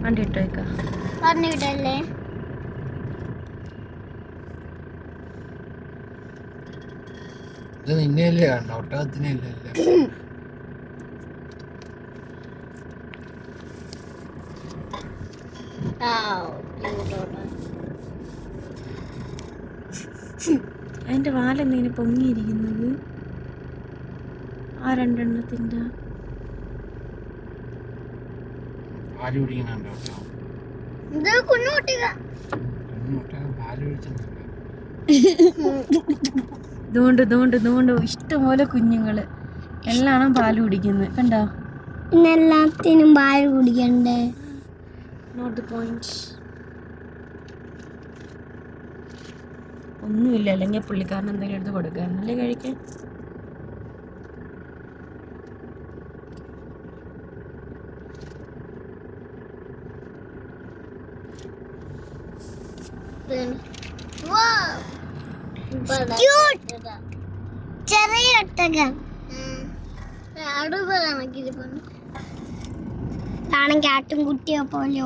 വണ്ടി ഇട്ടേക്കാം പറഞ്ഞു വിടല്ലേ? ഇത് നിന്നെയല്ലേ കാണണം, ഒട്ടകത്തിനല്ലേ. അതിന്റെ വാലെന്തിങ്ങനെ പൊങ്ങിയിരിക്കുന്നത്? ആ രണ്ടെണ്ണത്തിന്റെ പാല് കുടിക്കണുണ്ടോ ഒട്ടകം? ഒട്ടകം പാല് കുടിച്ചിട്ടുണ്ട്. ഇതുകൊണ്ട് ഇഷ്ടംപോലെ കുഞ്ഞുങ്ങള് എല്ലാം പാല് കുടിക്കുന്നത് കണ്ടോ? എല്ലാത്തിനും പാല് കുടിക്കണ്ടേ? Not the point. ഒന്നുമില്ല, അല്ലെങ്കിൽ പുള്ളിക്കാരൻ എന്തെങ്കിലും എടുത്ത് കൊടുക്കാറുണ്ടല്ലേ കഴിക്കാൻ. ചെറിയ ഒട്ടകം ആണെങ്കിൽ ആട്ടും കുട്ടിയെ പോലെ